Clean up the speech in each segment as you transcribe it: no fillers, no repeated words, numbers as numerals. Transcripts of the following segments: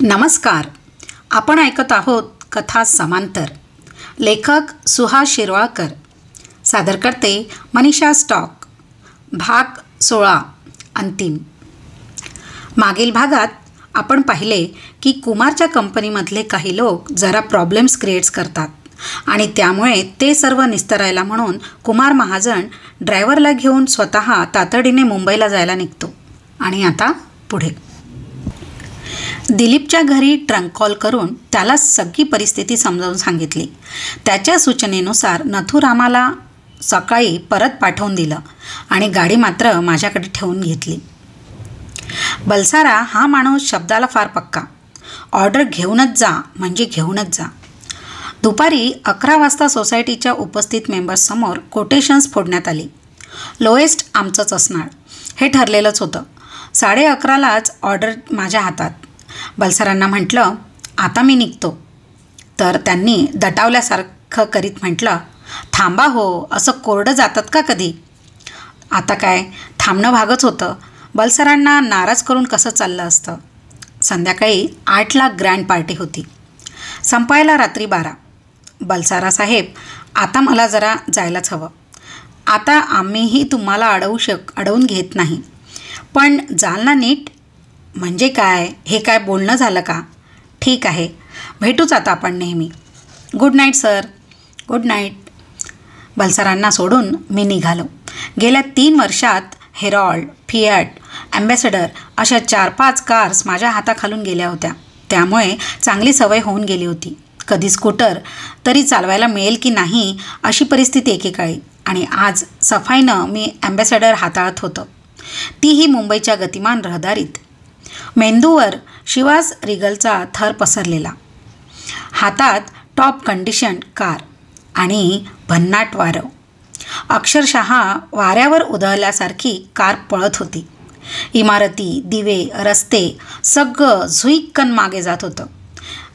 नमस्कार. आपण ऐकत आहोत कथा समांतर. लेखक सुहास शिरवाळकर. सादर करते मनीषा स्टॉक. भाग 16 अंतिम. मागील भागात आपण पाहिले की कुमारच्या कंपनीमधले काही लोक जरा प्रॉब्लेम्स क्रिएट्स करतात आणि त्यामुळे ते सर्व निस्तरायला म्हणून कुमार महाजन ड्रायव्हरला घेऊन स्वतः तातडीने मुंबईला जायला निघतो. आणि आता पुढे. दिलीपच्या घरी ट्रंक कॉल करून त्याला सगळी परिस्थिती समजावून सांगितली. त्याच्या सूचनेनुसार नथुरामाला सकाळी परत पाठवून दिलं आणि गाडी मात्र माझ्याकडे ठेवून घेतली. बलसारा हा माणूस शब्दाला फार पक्का. ऑर्डर घेऊनच जा म्हणजे घेऊनच जा. दुपारी 11 वाजता सोसायटीच्या उपस्थित मेंबर्ससमोर कोटेशन्स फोडण्यात आली. लोएस्ट आमचंच असणार हे ठरलेलंच होतं. 11:30लाच ऑर्डर माझ्या हातात. बलसारांना म्हटलं, आता मी निघतो. तर त्यांनी दटावल्यासारखं करीत म्हटलं, थांबा हो, असं कोरडं जातात का कधी? आता काय थांबणं भागच होतं. बलसारांना नाराज करून कसं चाललं असतं. संध्याकाळी 8ला ग्रँड पार्टी होती. संपायला रात्री 12. बलसारा साहेब, आता मला जरा जायलाच हवं. आता आम्हीही तुम्हाला अडवून घेत नाही, पण जाल ना नीट? म्हणजे काय, हे काय बोलणं झालं का? ठीक आहे, भेटूच आता आपण नेहमी. Good night sir. Good night. बलसारांना सोडून मी निघालो. गेल्या 3 वर्षात हेरॉल्ड, फिएट, ॲम्बॅसेडर अशा 4-5 कार्स माझ्या हाताखालून गेल्या होत्या. त्यामुळे चांगली सवय होऊन गेली होती. कधी स्कूटर तरी चालवायला मिळेल की नाही अशी परिस्थिती एकेकाळी. आणि आज सफाईनं मी ॲम्बॅसेडर हाताळत होतो, तीही मुंबईच्या गतिमान रहदारीत. मेंदूवर शिवास रिगलचा थर पसरलेला, हातात टॉप कंडिशन कार आणि भन्नाट वारं. अक्षरशः वाऱ्यावर उधळल्यासारखी कार पळत होती. इमारती, दिवे, रस्ते सगळं झुईक्कन मागे जात होतं.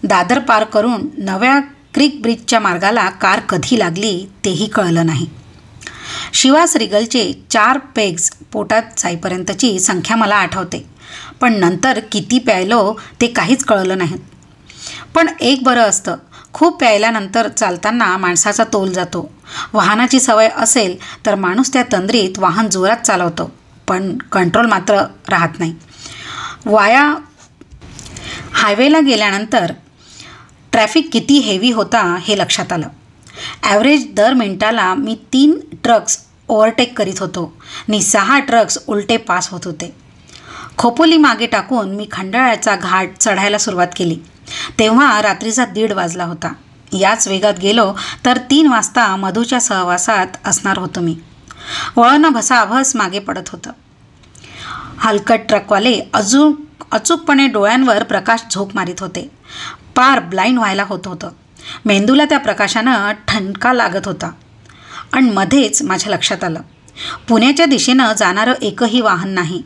दादर पार करून नव्या क्रिक ब्रिजच्या मार्गाला कार कधी लागली तेही कळलं नाही. शिवास रिगलचे 4 पेग्स पोटात जाईपर्यंतची संख्या मला आठवते, पण नंतर किती प्यायलो ते काहीच कळलं नाही. पण एक बरं असतं, खूप प्यायल्यानंतर चालताना माणसाचा तोल जातो. वाहनाची सवय असेल तर माणूस त्या तंद्रीत वाहन जोरात चालवतो, पण कंट्रोल मात्र राहत नाही. वाया हायवेला गेल्यानंतर ट्रॅफिक किती हेवी होता हे लक्षात आलं. ॲव्हरेज दर मिनिटाला मी 3 ट्रक्स ओव्हरटेक करीत होतो आणि 6 ट्रक्स उलटे पास होत होते. खोपोली मागे टाकून मी खंडाळ्याचा घाट चढायला सुरुवात केली. तेव्हा रात्रीचा 1:30 वाजला होता. याच वेगात गेलो तर 3 वाजता मधूच्या सहवासात असणार होतो मी. वळणं भसाभस मागे पडत होतं. हलकट ट्रकवाले अचूकपणे डोळ्यांवर प्रकाश झोप मारीत होते. पार ब्लाइंड व्हायला होत होतं. मेंदूला त्या प्रकाशानं ठणका लागत होता. आणि मध्येच माझ्या लक्षात आलं, पुण्याच्या दिशेनं जाणारं एकही वाहन नाही.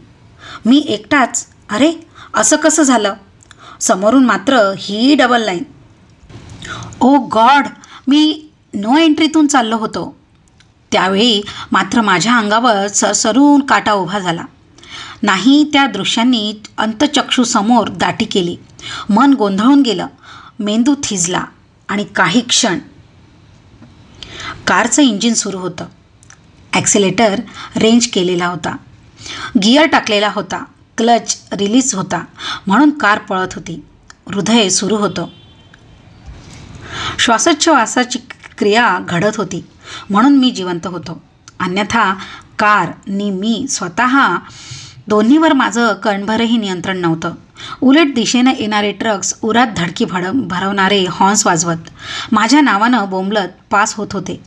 मी एकटाच. अरे, असं कसं झालं? समोरून मात्र ही डबल लाईन. ओ गॉड, मी नो एंट्रीतून चाललो होतो. त्यावेळी मात्र माझ्या अंगावर सरसरून काटा उभा झाला. नाही त्या दृश्यांनी अंतचक्षूसमोर दाटी केली. मन गोंधळून गेलं. मेंदू थिजला आणि काही क्षण कारचं इंजिन सुरू होतं. ॲक्सिलेटर रेंज केलेला होता, गिअर टाकलेला होता, क्लच रिलीज होता, म्हणून कार पळत होती. हृदय सुरू होतं. श्वासोच्छवासाची क्रिया घडत होती, म्हणून मी जिवंत होतो. अन्यथा कार आणि मी स्वतः दोन्हीवर माझं कणभरही नियंत्रण नव्हतं. उलट दिशेनं येणारे ट्रक्स उरात धडकी भरवणारे हॉर्न्स वाजवत माझ्या नावानं बोंबलत पास होत होते.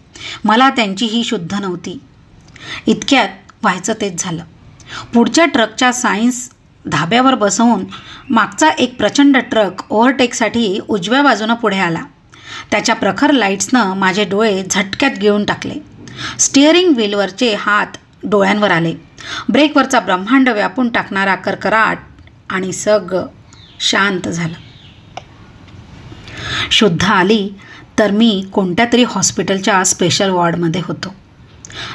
मला त्यांचीही शुद्ध नव्हती. इतक्यात व्हायचं तेच झालं. पुढच्या ट्रकच्या सायन्स धाब्यावर बसवून मागचा एक प्रचंड ट्रक ओव्हरटेकसाठी उजव्या बाजूनं पुढे आला. त्याच्या प्रखर लाईट्सनं माझे डोळे झटक्यात गिळून टाकले. स्टिअरिंग व्हीलवरचे हात डोळ्यांवर आले. ब्रेकवरचा ब्रह्मांड व्यापून टाकणारा करकराट आणि सगळं शांत झालं. शुद्ध आली तर मी कोणत्या तरी हॉस्पिटलच्या स्पेशल वॉर्डमध्ये होतो.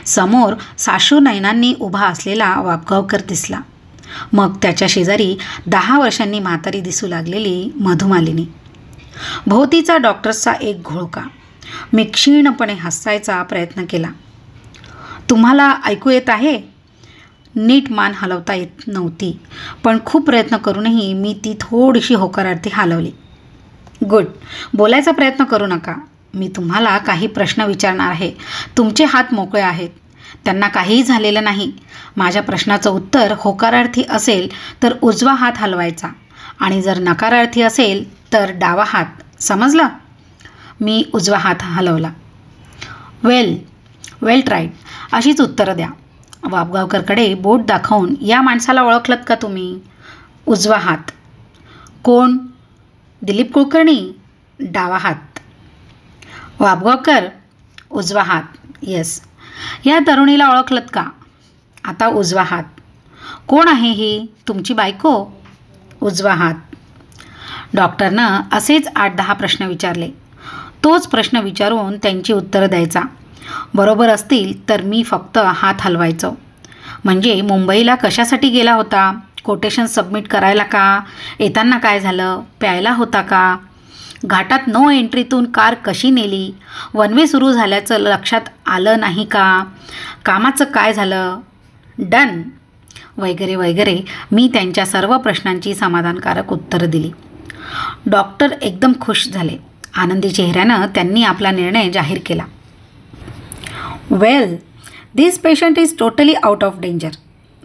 समोर साश्रू नयनांनी उभा असलेला वापगावकर दिसला. मग त्याच्या शेजारी 10 वर्षांनी म्हातारी दिसू लागलेली मधुमालिनी. भोवतीचा डॉक्टर्सचा एक घोळका. मी क्षीणपणे हसायचा प्रयत्न केला. तुम्हाला ऐकू येत आहे? नीट मान हलवता येत नव्हती, पण खूप प्रयत्न करूनही मी ती थोडीशी होकारार्थी हलवली. गुड. बोलायचा प्रयत्न करू नका. मी तुम्हाला काही प्रश्न विचारणार आहे. तुमचे हात मोकळे आहेत. त्यांना काहीही झालेलं नाही. माझ्या प्रश्नाचं उत्तर होकारार्थी असेल तर उजवा हात हलवायचा आणि जर नकारार्थी असेल तर डावा हात. समजलं? मी उजवा हात हलवला. वेल ट्राईड. अशीच उत्तरं द्या. वाबगावकरकडे बोट दाखवून, या माणसाला ओळखलत का तुम्ही? उजवा हात. कोण? दिलीप कुलकर्णी. डावा हात. वाबगावकर. उजवा हात. येस. या तरुणीला ओळखलत का? आता उजवा हात. कोण आहे ही? तुमची बायको. उजवा हात. डॉक्टरनं असेच 8-10 प्रश्न विचारले. तोच प्रश्न विचारून त्यांची उत्तरं द्यायचा. बरोबर असतील तर मी फक्त हात हलवायचो. म्हणजे मुंबईला कशासाठी गेला होता? कोटेशन सबमिट करायला का? येताना काय झालं? प्यायला होता का? घाटात नो एंट्रीतून कार कशी नेली? वन वे सुरू झाल्याचं लक्षात आलं नाही का? कामाचं काय झालं? डन. वगैरे वगैरे. मी त्यांच्या सर्व प्रश्नांची समाधानकारक उत्तरं दिली. डॉक्टर एकदम खुश झाले. आनंदी चेहऱ्यानं त्यांनी आपला निर्णय जाहीर केला. Well, this patient is totally out of danger.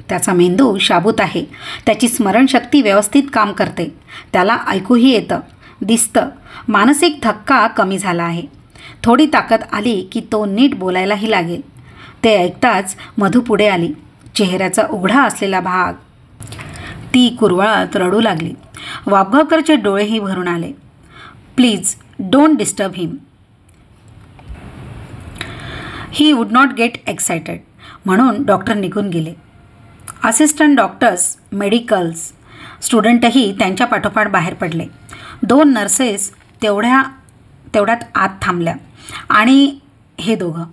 त्याचा मेंदू शाबूत आहे. त्याची स्मरणशक्ती व्यवस्थित काम करते. त्याला ऐकूही येतं, दिसतं. मानसिक धक्का कमी झाला आहे. थोडी ताकद आली की तो नीट बोलायलाही लागेल. ते ऐकताच मधू पुढे आली. चेहऱ्याचा उघडा असलेला भाग ती कुरवाळत रडू लागली. वाबगावकरचे डोळेही भरून आले. Please don't disturb him. He would not gate excited. म्हणून डॉक्टर निघून गेले. असिस्टंट डॉक्टर्स, मेडिकल्स, स्टुडंटही त्यांच्या पाठोपाठ बाहेर पडले. 2 नर्सेस तेवढ्यात आत थांबल्या आणि हे दोघं.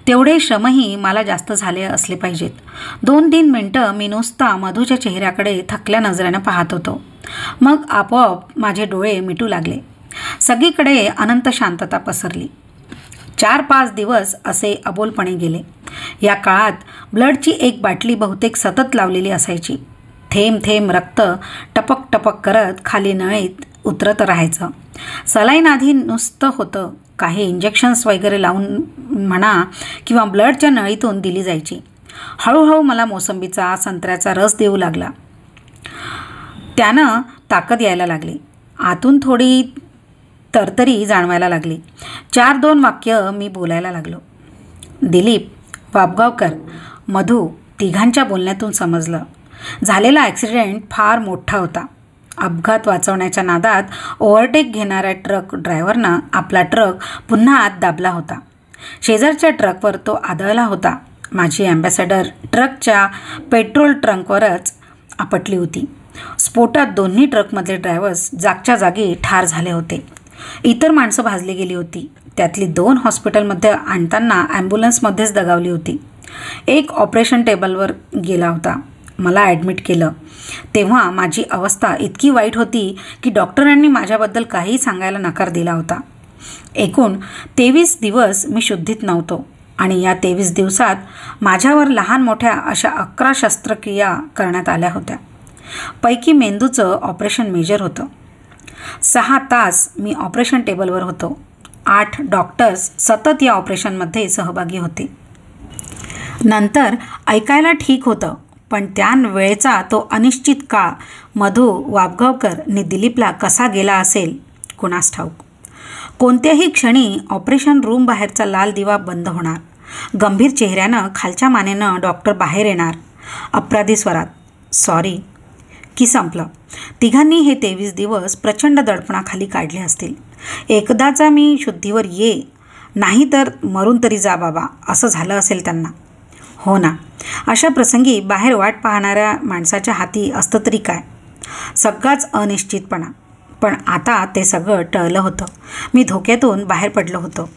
तेवढे श्रमही मला जास्त झाले असले पाहिजेत. 2-3 मिनटं मी नुसता मधूच्या चेहऱ्याकडे थकल्या नजरेनं पाहत होतो. मग आपोआप माझे डोळे मिटू लागले. सगळीकडे अनंत शांतता पसरली. 4-5 दिवस असे अबोलपणे गेले. या काळात ब्लडची एक बाटली बहुतेक सतत लावलेली असायची. थेंब थेंब रक्त टपक टपक करत खाली नळीत उतरत राहायचं. सलाईन आधी नुसतं होतं. काही इंजेक्शन्स वगैरे लावून म्हणा किंवा ब्लडच्या नळीतून दिली जायची. हळूहळू मला मोसंबीचा, संत्र्याचा रस देऊ लागला. त्यानं ताकद यायला लागली. आतून थोडी तरतरी जाणवायला लागली. 4-2 वाक्य मी बोलायला लागलो. दिलीप, वाबगावकर, मधू तिघांच्या बोलण्यातून समजलं. झालेला ॲक्सिडेंट फार मोठा होता. अपघात वाचवण्याच्या नादात ओव्हरटेक घेणाऱ्या ट्रक ड्रायव्हरनं आपला ट्रक पुन्हा आत दाबला होता. शेजारच्या ट्रकवर तो आदळला होता. माझी ॲम्बॅसेडर ट्रकच्या पेट्रोल ट्रंकवरच आपटली होती. स्फोटात दोन्ही ट्रकमधले ड्रायव्हर्स जागच्या जागी ठार झाले होते. इतर माणसं भाजली गेली होती. त्यातली 2 हॉस्पिटलमध्ये आणताना ॲम्ब्युलन्समध्येच दगावली होती. एक ऑपरेशन टेबलवर गेला होता. मला ॲडमिट केलं. तेव्हा माझी अवस्था इतकी वाईट होती की डॉक्टरांनी माझ्याबद्दल काही सांगायला नकार दिला होता. एकूण 23 दिवस मी शुद्धीत नव्हतो आणि या 23 दिवसात माझ्यावर लहान मोठ्या अशा 11 शस्त्रक्रिया करण्यात आल्या होत्या. पैकी मेंदूचं ऑपरेशन मेजर होतं. 6 तास मी ऑपरेशन टेबलवर होतो. 8 डॉक्टर्स सतत या ऑपरेशनमध्ये सहभागी होते. नंतर ऐकायला ठीक होतं, पण त्या वेळेचा तो अनिश्चित काळ मधू, वाबगावकर आणि दिलीपला कसा गेला असेल कुणास ठाऊक. कोणत्याही क्षणी ऑपरेशन रूम बाहेरचा लाल दिवा बंद होणार. गंभीर चेहऱ्यानं खालच्या मानेनं डॉक्टर बाहेर येणार. अपराधी स्वरात, सॉरी, की संपलं. तिघांनी हे 23 दिवस प्रचंड दडपणाखाली काढले असतील. एकदाचा मी शुद्धीवर ये, नाही तर मरून तरी जा बाबा, असं झालं असेल त्यांना. हो ना, अशा प्रसंगी बाहेर वाट पाहणाऱ्या माणसाच्या हाती असतं तरी काय. सगळाच अनिश्चितपणा. पण आता ते सगळं टळलं होतं. मी धोक्यातून बाहेर पडलो होतो.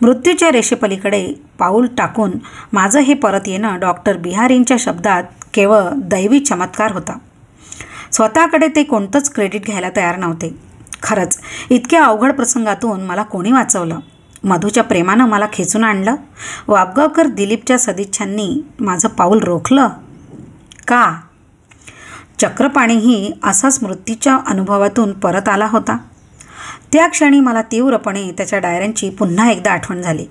मृत्यूच्या रेषेपलीकडे पाऊल टाकून माझं हे परत येणं डॉक्टर बिहारींच्या शब्दात केवळ दैवी चमत्कार होता. स्वतःकडे ते कोणतंच क्रेडिट घ्यायला तयार नव्हते. खरंच इतक्या अवघड प्रसंगातून मला कोणी वाचवलं? मधूच्या प्रेमानं मला खेचून आणलं? वाबगावकर दिलीपच्या सदिच्छांनी माझं पाऊल रोखलं का? चक्रपाणीही असाच मृत्यूच्या अनुभवातून परत आला होता. त्या क्षणी मला तीव्रपणे त्याच्या डायऱ्यांची पुन्हा एकदा आठवण झाली.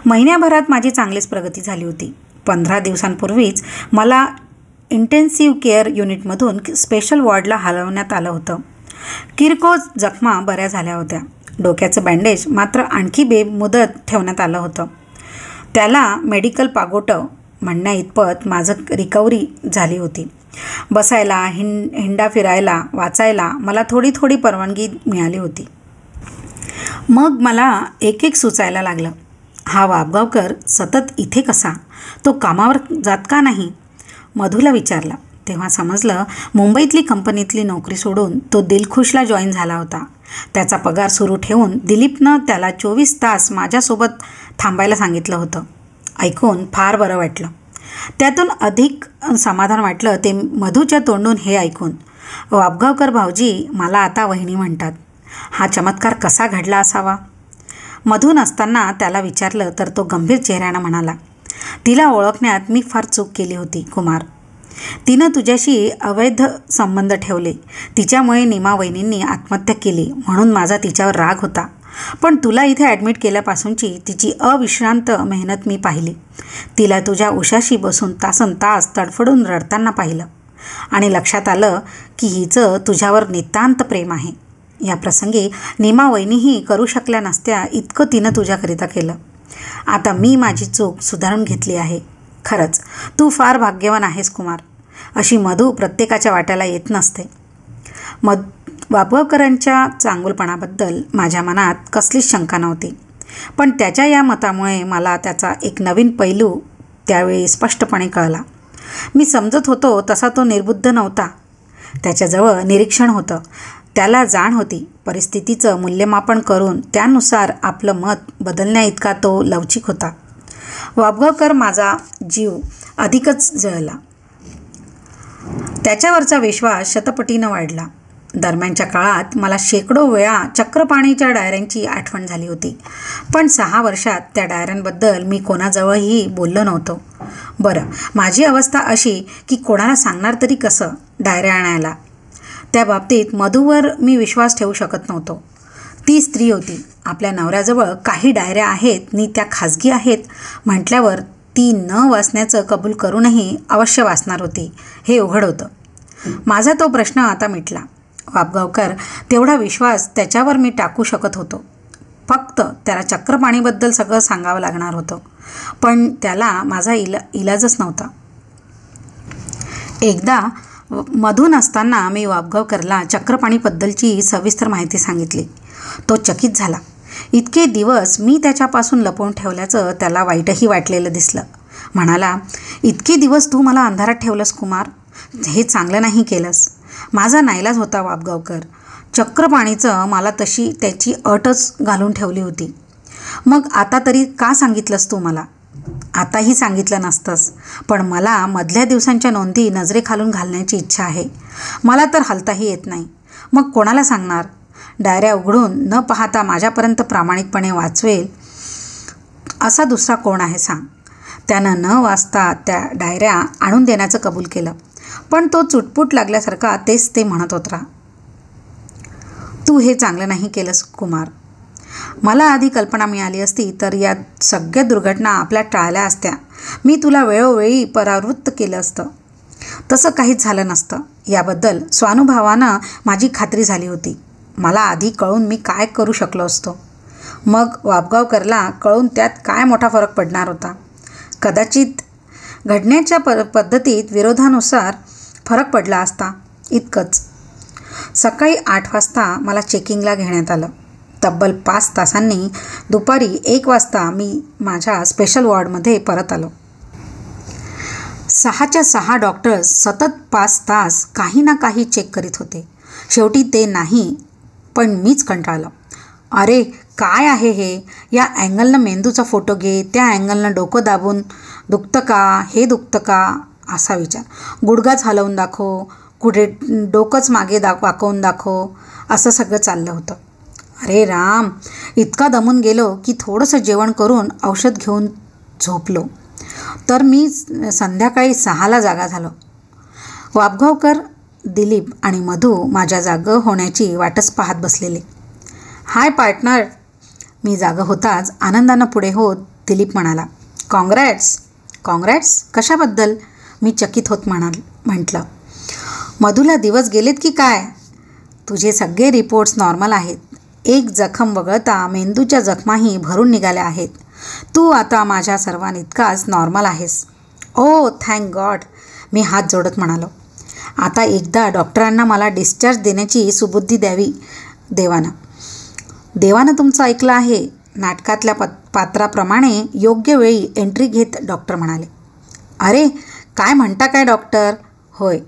महिन्याभरात माझी चांगलीच प्रगती झाली होती. 15 दिवसांपूर्वीच मला इंटेन्सिव्ह केअर युनिटमधून स्पेशल वॉर्डला हलवण्यात आलं होतं. किरकोळ जखमा बऱ्या झाल्या होत्या. डोक्याचं बँडेज मात्र आणखी बेमुदत ठेवण्यात आलं होतं. त्याला मेडिकल पागोटं म्हणण्या इतपत माझं रिकव्हरी झाली होती. बसायला, हिंडा फिरायला, वाचायला मला थोडी थोडी परवानगी मिळाली होती. मग मला एक एक सुचायला लागलं. हा वाबगावकर सतत इथे कसा? तो कामावर जात का नाही? मधूला विचारलं. तेव्हा समजलं मुंबईतली कंपनीतली नोकरी सोडून तो दिलखुशला जॉईन झाला होता. त्याचा पगार सुरू ठेवून दिलीपनं त्याला 24 तास माझ्यासोबत थांबायला सांगितलं होतं. ऐकून फार बरं वाटलं. त्यातून अधिक समाधान वाटलं ते मधूच्या तोंडून हे ऐकून. वाबगावकर भाऊजी मला आता वहिनी म्हणतात. हा चमत्कार कसा घडला असावा? मधू नसताना त्याला विचारलं तर तो गंभीर चेहऱ्यानं म्हणाला, तिला ओळखण्यात मी फार चूक केली होती कुमार. तिनं तुझ्याशी अवैध संबंध ठेवले. तिच्यामुळे नीमा वहिनींनी आत्महत्या केली म्हणून माझा तिच्यावर राग होता. पण तुला इथे ॲडमिट केल्यापासूनची तिची अविश्रांत मेहनत मी पाहिली. तिला तुझ्या उशाशी बसून तासनतास तडफडून रडताना पाहिलं आणि लक्षात आलं की हिचं तुझ्यावर नितांत प्रेम आहे. या प्रसंगी नीमा वहिनीही करू शकल्या नसत्या इतकं तिनं तुझ्याकरिता केलं. आता मी माझी चूक सुधारून घेतली आहे. खरंच तू फार भाग्यवान आहेस कुमार. अशी मधू प्रत्येकाच्या वाट्याला येत नसते. वाबगावकरांच्या चांगुलपणाबद्दल माझ्या मनात कसलीच शंका नव्हती. पण त्याच्या या मतामुळे मला त्याचा एक नवीन पैलू त्यावेळी स्पष्टपणे कळला. मी समजत होतो तसा तो निर्बुद्ध नव्हता. त्याच्याजवळ निरीक्षण होतं. त्याला जाण होती. परिस्थितीचं मूल्यमापन करून त्यानुसार आपलं मत बदलण्याइतका तो लवचिक होता. वाबगावकर माझा जीव अधिकच जळला. त्याच्यावरचा विश्वास शतपटीनं वाढला. दरम्यानच्या काळात मला शेकडो वेळा चक्रपाणीच्या डायऱ्यांची आठवण झाली होती. पण 6 वर्षात त्या डायऱ्यांबद्दल मी कोणाजवळही बोललो नव्हतो. बरं, माझी अवस्था अशी की कोणाला सांगणार तरी कसं डायऱ्या आणायला? त्या बाबतीत मधूवर मी विश्वास ठेवू शकत नव्हतो. ती स्त्री होती. आपल्या नवऱ्याजवळ काही डायऱ्या आहेत नि त्या खाजगी आहेत म्हटल्यावर ती न वाचण्याचं कबूल करूनही अवश्य वाचणार होती हे उघड होतं. माझा तो प्रश्न आता मिटला. वाबगावकर तेवढा विश्वास त्याच्यावर मी टाकू शकत होतो. फक्त त्याला चक्रपाणीबद्दल सगळं सांगावं लागणार होतं. पण त्याला माझा इलाजच नव्हता. एकदा मधू नसताना मी वाबगावकरला चक्रपाणीबद्दलची सविस्तर माहिती सांगितली. तो चकित झाला. इतके दिवस मी त्याच्यापासून लपवून ठेवल्याचं त्याला वाईटही वाटलेलं दिसलं. म्हणाला, इतके दिवस तू मला अंधारात ठेवलंस कुमार. हे चांगलं नाही केलंस. माझा नाईलाज होता वाबगावकर. चक्रपाणीचं मला तशी त्याची अटच घालून ठेवली होती. मग आता तरी का सांगितलंस तू मला? आताही सांगितलं नसतंस. पण मला मधल्या दिवसांच्या नोंदी नजरेखालून घालण्याची इच्छा आहे. मला तर हलताही येत नाही. मग कोणाला सांगणार? डायऱ्या उघडून न पाहता माझ्यापर्यंत प्रामाणिकपणे वाचवेल असा दुसरा कोण आहे सांग? त्यानं न वाचता त्या डायऱ्या आणून देण्याचं कबूल केलं. पण तो चुटपुट लागल्यासारखा तेच ते म्हणत होता. तू हे चांगलं नाही केलंस कुमार. मला आधी कल्पना मिळाली असती तर या सगळ्या दुर्घटना आपल्या टाळल्या असत्या. मी तुला वेळोवेळी परावृत्त केलं असतं. तसं काहीच झालं नसतं. याबद्दल स्वानुभवानं माझी खात्री झाली होती. मला आधी कळून मी काय करू शकलो असतो. मग वाबगावकरला कळून त्यात काय मोठा फरक पडणार होता. कदाचित घडण्याच्या पद्धतीत विरोधानुसार फरक पडला असता, इतकंच. सकाळी 8 वाजता मला चेकिंगला घेण्यात आलं. तब्बल 5 तासांनी दुपारी 1 वाजता मी माझ्या स्पेशल वॉर्डमध्ये परत आलो. 6च्या 6 डॉक्टर्स सतत 5 तास काही ना काही चेक करीत होते. शेवटी ते नाही पण मीच कंटाळलो. अरे काय आहे हे? या अँगलनं मेंदूचा फोटो घे, त्या अँगलनं डोकं दाबून दुखतं का, हे दुखतं का, असा विचार. गुडघाच हलवून दाखव, कुठे डोकंच मागे वाकवून दाखव, असं सगळं चाललं होतं. अरे राम, इतका दमून गेलो की थोडंसं जेवण करून औषध घेऊन झोपलो. तर मी संध्याकाळी 6ला जागा झालो. वाबगावकर, दिलीप आणि मधू माझ्या जागं होण्याची वाटच पाहत बसलेले. हाय पार्टनर. मी जागं होताच आनंदानं पुढे होत दिलीप म्हणाला, कॉंग्रॅट्स. कॉंग्रॅट्स कशाबद्दल? मी चकित होत म्हटलं. मधूला दिवस गेलेत की काय? तुझे सगळे रिपोर्ट्स नॉर्मल आहेत. एक जखम वगळता मेंदूच्या जखमाही भरून निघाल्या आहेत. तू आता माझ्या सर्वांइतकाच नॉर्मल आहेस. ओ थँक गॉड, मी हात जोडत म्हणालो. आता एकदा डॉक्टरांना मला डिस्चार्ज देण्याची सुबुद्धी द्यावी देवानं. देवानं तुमचं ऐकलं आहे. नाटकातल्या पात्राप्रमाणे योग्य वेळी एंट्री घेत डॉक्टर म्हणाले. अरे काय म्हणता काय डॉक्टर? होय,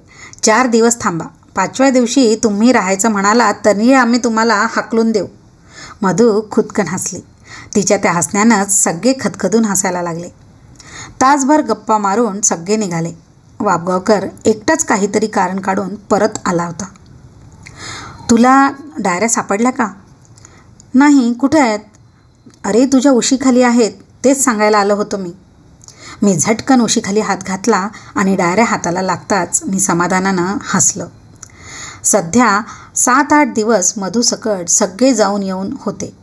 4 दिवस थांबा. 5व्या दिवशी तुम्ही राहायचं म्हणालात तरी आम्ही तुम्हाला हाकलून देऊ. मधू खुदकन हसली. तिच्या त्या हसण्यानंच सगळे खदखदून हसायला लागले. तासभर गप्पा मारून सगळे निघाले. वाबगावकर एकटाच काहीतरी कारण काढून परत आला होता. तुला डायऱ्या सापडल्या का? नाही, कुठे आहेत? अरे तुझ्या उशीखाली आहेत, तेच सांगायला आलं होतं मी. मी झटकन उशीखाली हात घातला आणि डायऱ्या हाताला लागताच मी समाधानानं हसलं. सध्या 7-8 दिवस मधूसकट सगळे जाऊन येऊन होते.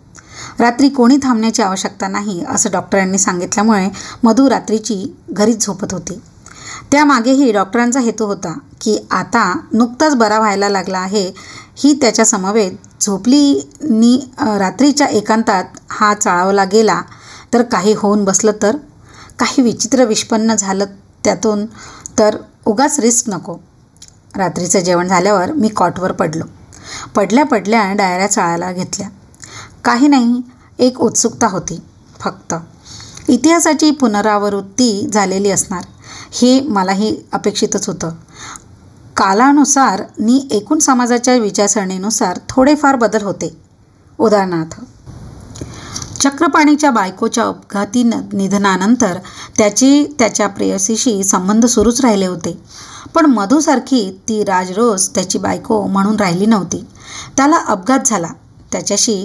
रात्री कोणी थांबण्याची आवश्यकता नाही असं डॉक्टरांनी सांगितल्यामुळे मधू रात्रीची घरीच झोपत होती. त्यामागेही डॉक्टरांचा हेतू होता की आता नुकताच बरा व्हायला लागला आहे, ही त्याच्या समवेत झोपलीनी रात्रीच्या एकांतात हा चाळवला गेला तर काही होऊन बसलं तर, काही विचित्र विष्पन्न झालं त्यातून तर उगाच रिस्क नको. रात्रीचं जेवण झाल्यावर मी कॉटवर पडलो. पडल्या डायऱ्या चाळायला घेतल्या. काही नाही, एक उत्सुकता होती फक्त. इतिहासाची पुनरावृत्ती झालेली असणार हे मलाही अपेक्षितच होतं. कालानुसार एकूण समाजाच्या विचारसरणीनुसार थोडेफार बदल होते. उदाहरणार्थ, चक्रपाणीच्या बायकोच्या अपघाती निधनानंतर त्याच्या प्रेयसीशी संबंध सुरूच राहिले होते. पण मधूसारखी ती राजरोज त्याची बायको म्हणून राहिली नव्हती. त्याला अपघात झाला. त्याच्याशी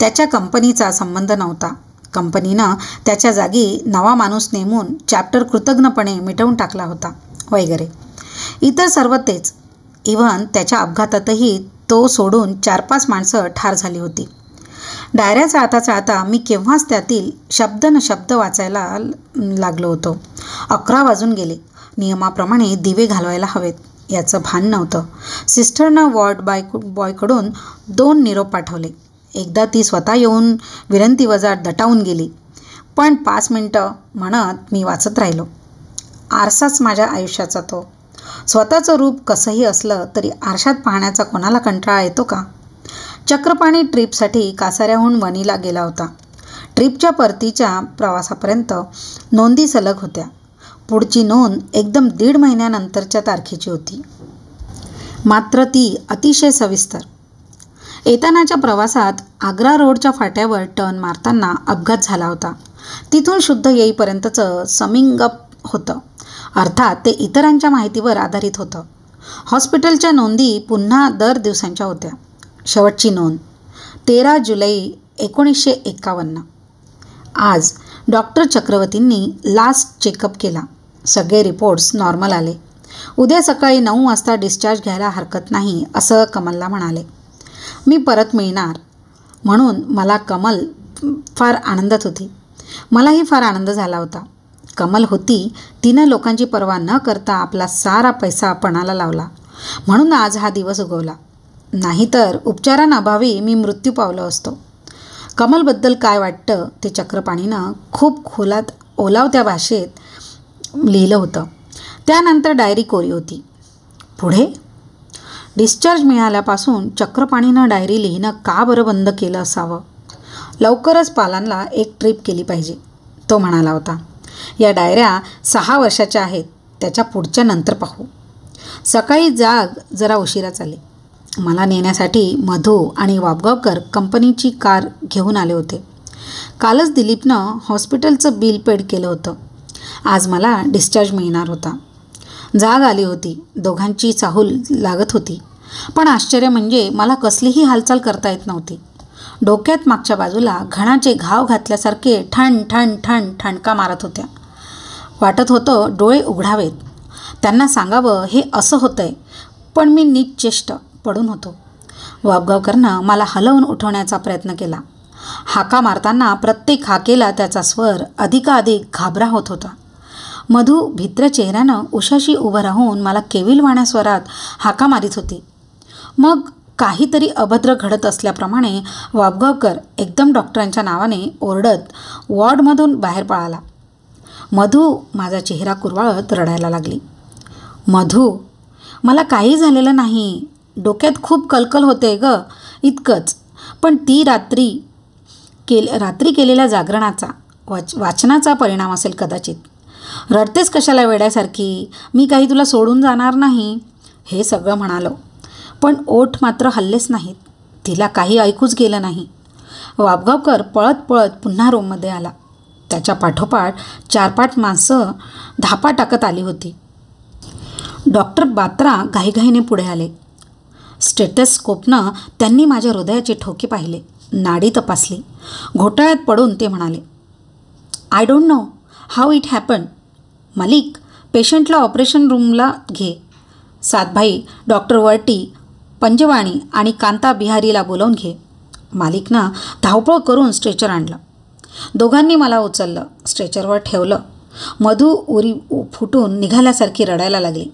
त्याच्या कंपनीचा संबंध नव्हता. कंपनीनं त्याच्या जागी नवा माणूस नेमून चॅप्टर कृतज्ञपणे मिटवून टाकला होता वगैरे. इतर सर्व तेच. इव्हन त्याच्या अपघातातही तो सोडून 4-5 माणसं ठार झाली होती. डायऱ्या चाळता मी केव्हाच त्यातील शब्द न शब्द वाचायला लागलो होतो. 11 वाजून गेले. नियमाप्रमाणे दिवे घालवायला हवेत याचं भान नव्हतं. सिस्टरनं वॉर्ड बॉयकडून 2 निरोप पाठवले. एकदा ती स्वतः येऊन विनंतीवजा दटावून गेली. पण 5 मिनटं म्हणत मी वाचत राहिलो. आरसाच माझ्या आयुष्याचा तो. स्वतःचं रूप कसंही असलं तरी आरशात पाहण्याचा कोणाला कंटाळा येतो का? चक्रपाणी ट्रीपसाठी कासाऱ्याहून वणीला गेला होता. ट्रीपच्या परतीच्या प्रवासापर्यंत नोंदी सलग होत्या. पुढची नोंद एकदम 1.5 महिन्यानंतरच्या तारखेची होती. मात्र ती अतिशय सविस्तर. येतानाच्या प्रवासात आग्रा रोडच्या फाट्यावर टर्न मारताना अपघात झाला होता. तिथून शुद्ध येईपर्यंतचं समिंग अप होतं. अर्थात ते इतरांच्या माहितीवर आधारित होतं. हॉस्पिटलच्या नोंदी पुन्हा दर दिवसांच्या होत्या. शेवटची नोंद 13 जुलै 1951. आज डॉक्टर चक्रवर्तींनी लास्ट चेकअप केला. सगळे रिपोर्ट्स नॉर्मल आले. उद्या सकाळी 9 वाजता डिस्चार्ज घ्यायला हरकत नाही असं कमलला म्हणाले. मी परत मिळणार म्हणून मला कमल फार आनंदात होती. मलाही फार आनंद झाला होता. कमल होती तिनं लोकांची पर्वा न करता आपला सारा पैसा पणाला लावला म्हणून आज हा दिवस उगवला. नाहीतर उपचारांअभावी मी मृत्यू पावलो असतो. कमलबद्दल काय वाटतं ते चक्रपाणीनं खूप खोलात ओलावत्या भाषेत लिहिलं होतं. त्यानंतर डायरी कोरी होती. पुढे डिस्चार्ज मिळाल्यापासून चक्रपाणीनं डायरी लिहिणं का बरं बंद केलं असावं? लवकरच पालांना एक ट्रिप केली पाहिजे तो म्हणाला होता. या डायऱ्या 6 वर्षाच्या आहेत. त्याच्या पुढच्या नंतर पाहू. सकाळी जाग जरा उशिराच आली. मला नेण्यासाठी मधू आणि वाबगावकर कंपनीची कार घेऊन आले होते. कालच दिलीपनं हॉस्पिटलचं बिल पेड केलं होतं. आज मला डिस्चार्ज मिळणार होता. जाग आली होती. दोघांची चाहूल लागत होती. पण आश्चर्य म्हणजे मला कसलीही हालचाल करता येत नव्हती. डोक्यात मागच्या बाजूला घणाचे घाव घातल्यासारखे ठण ठण ठण ठणका मारत होत्या. वाटत होतं डोळे उघडावेत, त्यांना सांगावं हे असं होतंय, पण मी निश्चेष्ट पडून होतो. वाबगावकरनं मला हलवून उठवण्याचा प्रयत्न केला. हाका मारताना प्रत्येक हाकेला त्याचा स्वर अधिकाधिक घाबरा होत होता. मधू भित्र चेहऱ्यानं उशाशी उभं राहून मला केविलवाण्या स्वरात हाका मारित होती. मग काहीतरी अभद्र घडत असल्याप्रमाणे वाबगावकर एकदम डॉक्टरांच्या नावाने ओरडत वॉर्डमधून बाहेर पळाला. मधू माझा चेहरा कुरवाळत रडायला लागली. मधू, मला काही झालेलं नाही. डोक्यात खूप कलकल होते ग, इतकंच. पण ती रात्री केलेल्या जागरणाचा वाचनाचा परिणाम असेल कदाचित. रडतेस कशाला वेड्यासारखी? मी काही तुला सोडून जाणार नाही, हे सगळं म्हणालो. पण ओठ मात्र हल्लेच नाहीत. तिला काही ऐकूच गेलं नाही. वाबगावकर पळत पळत पुन्हा रूममध्ये आला. त्याच्या पाठोपाठ 4-5 माणसं धापा टाकत आली होती. डॉक्टर बात्रा घाईघाईने पुढे आले. स्टेथोस्कोपनं त्यांनी माझ्या हृदयाचे ठोके पाहिले, नाडी तपासली. घोटाळ्यात पडून ते म्हणाले, I don't know how it happen. Malik, पेशंटला ऑपरेशन रूमला घे. सातभाई, डॉक्टर वर्टी, पंजवाणी आणि कांता बिहारीला बोलावून घे. मालिकनं धावपळ करून स्ट्रेचर आणलं. दोघांनी मला उचललं, स्ट्रेचरवर ठेवलं. मधू उरी फुटून निघाल्यासारखी रडायला लागली.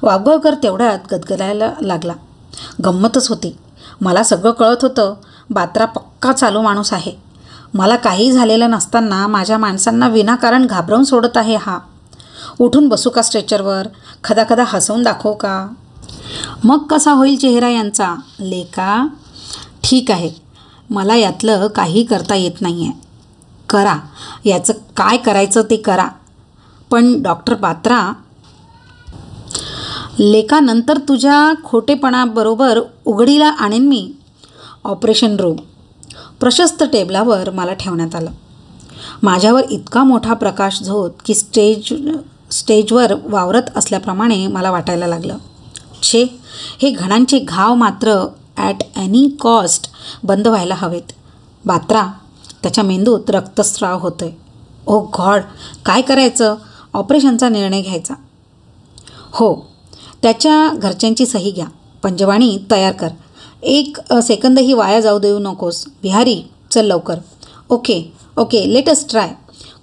वाबगावकर तेवढ्यात गदगदायला लागला. गंमतच होती. मला सगळं कळत होतं. बात्रा पक्का चालू माणूस आहे. मला काही झालेलं नसताना माझ्या माणसांना विनाकारण घाबरवून सोडत आहे हा. उठून बसू का स्ट्रेचरवर? खदाखदा हसवून दाखवू का? मग कसा होईल चेहरा यांचा? लेका, ठीक आहे, मला यातलं काही करता येत नाही आहे. करा, याचं काय करायचं ते करा. पण डॉक्टर बात्रा, लेका, नंतर तुझ्या खोटेपणाबरोबर उघडीला आणेन मी. Operation room. प्रशस्त टेबलावर मला ठेवण्यात आलं. माझ्यावर इतका मोठा प्रकाश झोत की स्टेजवर वावरत असल्याप्रमाणे मला वाटायला लागलं. छे, हे घणांचे घाव मात्र ॲट एनी कॉस्ट बंद व्हायला हवेत. बात्रा, त्याच्या मेंदूत रक्तस्राव होतोय. ओ गॉड, काय करायचं? ऑपरेशनचा निर्णय घ्यायचा. हो, त्याच्या घरच्यांची सही घ्या. पंजवाणी तयार कर. 1 सेकंदही वाया जाऊ देऊ नकोस. बिहारी, चल लवकर. Okay, let us try.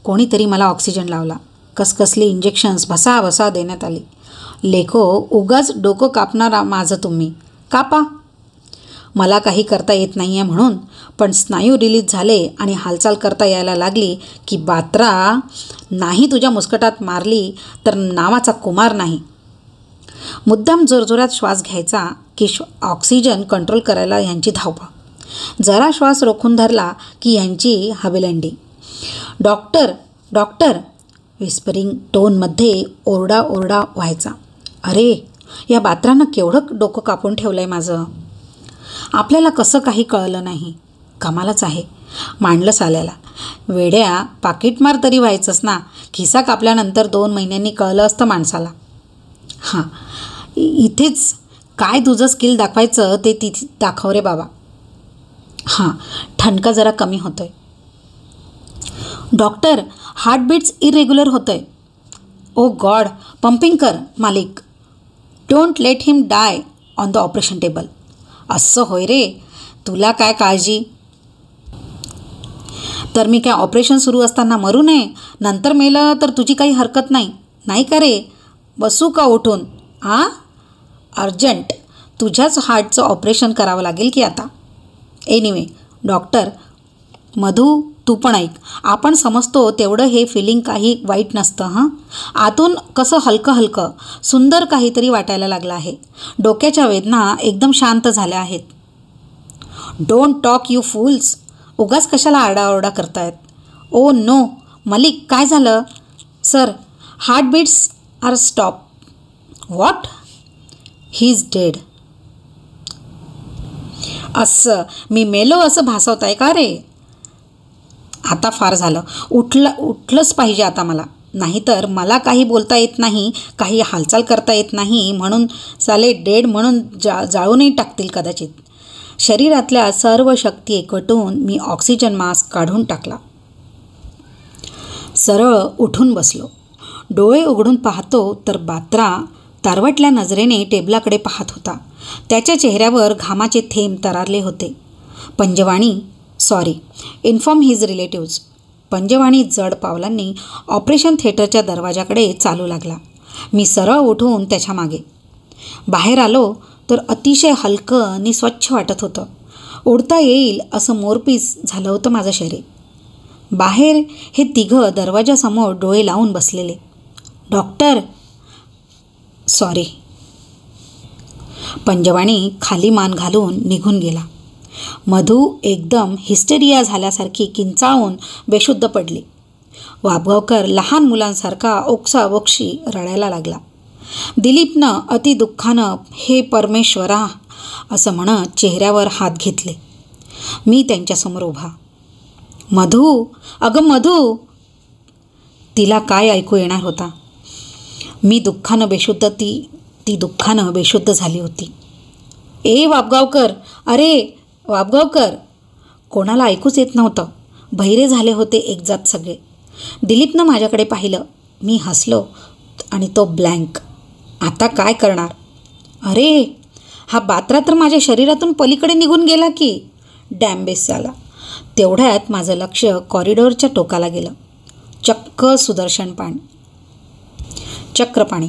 कोणीतरी मला ऑक्सिजन लावला. कसकसली इंजेक्शन्स भसा देण्यात आली. लेखो, उगाच डोकं कापणारा माझं तुम्ही. कापा. मला काही करता येत नाही आहे म्हणून. पण स्नायू रिलीज झाले आणि हालचाल करता यायला लागली की बात्रा, नाही तुझ्या मुस्कटात मारली तर नावाचा कुमार नाही. मुद्दाम जोरजोरात श्वास घ्यायचा की ऑक्सिजन कंट्रोल करायला यांची धावपळ. जरा श्वास रोखून धरला की यांची हवेलंडी. डॉक्टर, विस्परिंग टोनमध्ये ओरडा व्हायचा. अरे, या बात्रानं केवढं डोकं कापून ठेवलं आहे माझं. आपल्याला कसं काही कळलं नाही. कमालच आहे. मांडलं साल्याला. वेड्या, पाकिटमार तरी व्हायचंच ना. खिसा कापल्यानंतर 2 महिन्यांनी कळलं असतं माणसाला. हां, इथेच काय तुझं स्किल दाखवायचं ते तिथे दाखव रे बाबा. हां, ठणका जरा कमी होतो आहे. डॉक्टर, हार्टबीट्स इरेग्युलर होतं आहे. ओ गॉड, पंपिंग कर. मालिक, don't let him die on the operation table. असं होय रे, तुला काय काळजी? तर मी काय ऑपरेशन सुरू असताना मरू नये? नंतर मेलं तर तुझी काही हरकत नाही का रे? बसू का उठून? अर्जंट तुझ्याच हार्टचं ऑपरेशन करावं लागेल की आता. एनिवे डॉक्टर, मधू तू पण ऐक. आपण समजतो तेवढं हे फिलिंग काही वाईट नसतं. आतून कसं हलकं सुंदर काहीतरी वाटायला लागलं आहे. डोक्याच्या वेदना एकदम शांत झाल्या आहेत. Don't talk you fools. उगाच कशाला आरडाओरडा करतायत. ओ नो, मलिक, काय झालं? Sir, heartbeats are stop. What? He is dead. असं मी मेलो असं भासवताय का रे? आता फार झालं. उठलंच पाहिजे आता मला. नाहीतर मला काही बोलता येत नाही, काही हालचाल करता येत नाही म्हणून साले डेड म्हणून जाळूनही टाकतील कदाचित. शरीरातल्या सर्व शक्ती एकवटून मी ऑक्सिजन मास्क काढून टाकला. सरळ उठून बसलो. डोळे उघडून पाहतो तर बात्रा तारवटल्या नजरेने टेबलाकडे पाहत होता. त्याच्या चेहऱ्यावर घामाचे थेंब तरारले होते. Inform his relatives. पंजवाणी जड पावलांनी ऑपरेशन थिएटरच्या दरवाजाकडे चालू लागला. मी सरळ उठून त्याच्या मागे. बाहेर आलो तर अतिशय हलकं आणि स्वच्छ वाटत होतं. उडता येईल असं मोरपीस झालं होतं माझं शरीर. बाहेर हे तिघं दरवाजासमोर डोळे लावून बसलेले. डॉक्टर. सॉरी. पंजवाणी खाली मान घालून निघून गेला. मधू एकदम हिस्टेरिया झाल्यासारखी किंचाळून बेशुद्ध पडली. वाबगावकर लहान मुलांसारखा ओक्साबोक्षी रडायला लागला. दिलीपनं अतिदुःखानं हे परमेश्वरा असं म्हणत चेहऱ्यावर हात घेतले. मी त्यांच्यासमोर उभा. मधू, अगं मधू. तिला काय ऐकू येणार होता? मी दुःखानं बेशुद्ध, ती दुःखानं बेशुद्ध झाली होती. ए वाबगावकर, अरे वाबगावकर. कोणाला ऐकूच येत नव्हतं. बहिरे झाले होते एकजात सगळे. दिलीपनं माझ्याकडे पाहिलं. मी हसलो आणि तो ब्लँक. आता काय करणार? अरे हा बात्रा तर माझ्या शरीरातून पलीकडे निघून गेला की. डॅम्बेस झाला. तेवढ्यात माझं लक्ष कॉरिडॉरच्या टोकाला गेलं. चक्क चक्रपाणी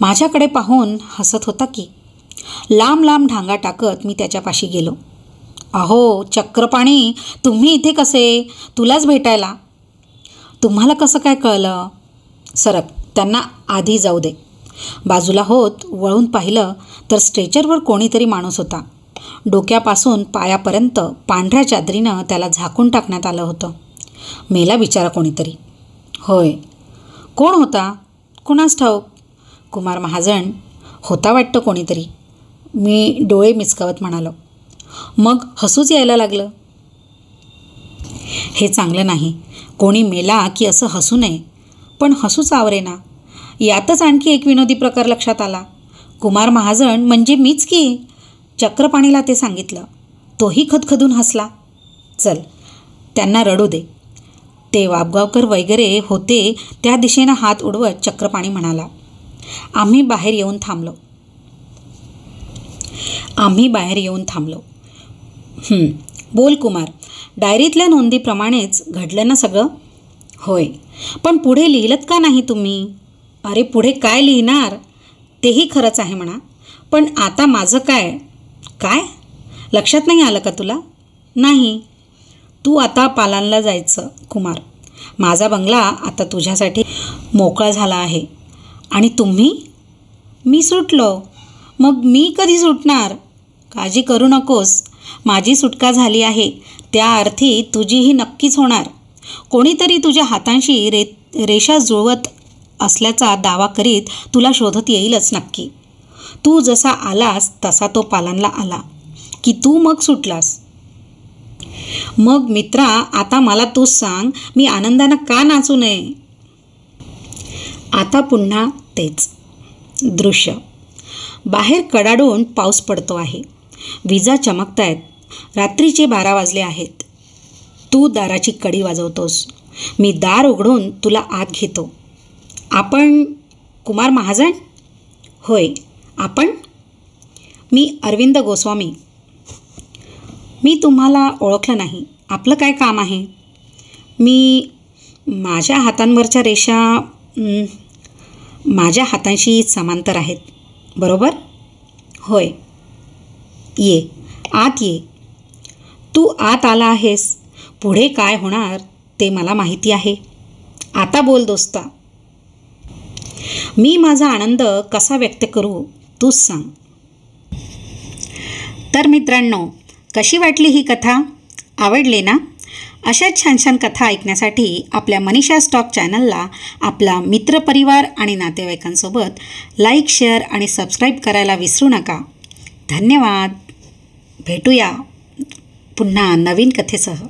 माझ्याकडे पाहून हसत होता की. लांब लांब ढांगा टाकत मी त्याच्यापाशी गेलो. अहो चक्रपाणी, तुम्ही इथे कसे? तुलाच भेटायला. तुम्हाला कसं काय कळलं? सरक, त्यांना आधी जाऊ दे. बाजूला होत वळून पाहिलं तर स्ट्रेचरवर कोणीतरी माणूस होता. डोक्यापासून पायापर्यंत पांढऱ्या चादरीनं त्याला झाकून टाकण्यात आलं होतं. मेला बिचारा कोणीतरी. होय. कोण होता? कुणास ठाऊक. कुमार महाजन होता वाटतं कोणीतरी. मी डोळे मिचकावत म्हणालो. मग हसूच यायला लागलं. हे चांगलं नाही. कोणी मेला की असं हसू नये. पण हसूच आवरेना. यातच आणखी एक विनोदी प्रकार लक्षात आला. कुमार महाजन म्हणजे मीच की. चक्रपाणीला ते सांगितलं. तोही खदखदून हसला. चल, त्यांना रडू दे. ते वाबगावकर वगैरे होते त्या दिशेनं हात उडवत चक्रपाणी म्हणाला. आम्ही बाहेर येऊन थांबलो. बोल कुमार. डायरीतल्या नोंदीप्रमाणेच घडलं ना सगळं? होय. पण पुढे लिहिलंत का नाही तुम्ही? अरे पुढे काय लिहिणार? तेही खरंच आहे म्हणा. पण आता माझं काय? काय लक्षात नाही आलं का तुला? नाही. तू आता पालानला जायचं कुमार. माझा बंगला आता तुझ्यासाठी मोकळा झाला आहे. आणि तुम्ही? मी सुटलो. मग मी कधी सुटणार? काळजी करू नकोस. माझी सुटका झाली आहे. त्या अर्थी तुझीही नक्कीच होणार. कोणीतरी तुझ्या हातांशी रेषा जुळवत असल्याचा दावा करीत तुला शोधत येईलच नक्की. तू जसा आलास तसा तो पालानला आला की तू मग सुटलास. मग मित्रा, आता मला तूच सांग, मी आनंदानं का नाचू नये? आता पुन्हा तेच दृश्य. बाहेर कडाडून पाऊस पडतो आहे. विजा चमकतायत. रात्रीचे 12 वाजले आहेत. तू दाराची कडी वाजवतोस. मी दार उघडून तुला आत घेतो. आपण कुमार महाजन? होय. आपण? मी अरविंद गोस्वामी. मी तुम्हाला ओळखलं नाही. आपलं काय काम आहे? माझ्या हातांवरच्या रेषा माझ्या हातांशी समांतर आहेत, बरोबर? होय. ये, आत ये. तू आत आला आहेस. पुढे काय होणार ते मला माहिती आहे. आता बोल दोस्ता. मी माझा आनंद कसा व्यक्त करू तूच सांग. तर मित्रांनो, कशी वाटली ही कथा? आवडली ना? अशाच छान छान कथा ऐकण्यासाठी आपल्या मनीषा स्टॉक चॅनलला आपला मित्रपरिवार आणि नातेवाईकांसोबत लाईक, शेअर आणि सबस्क्राईब करायला विसरू नका. धन्यवाद. भेटूया पुन्हा नवीन कथेसह.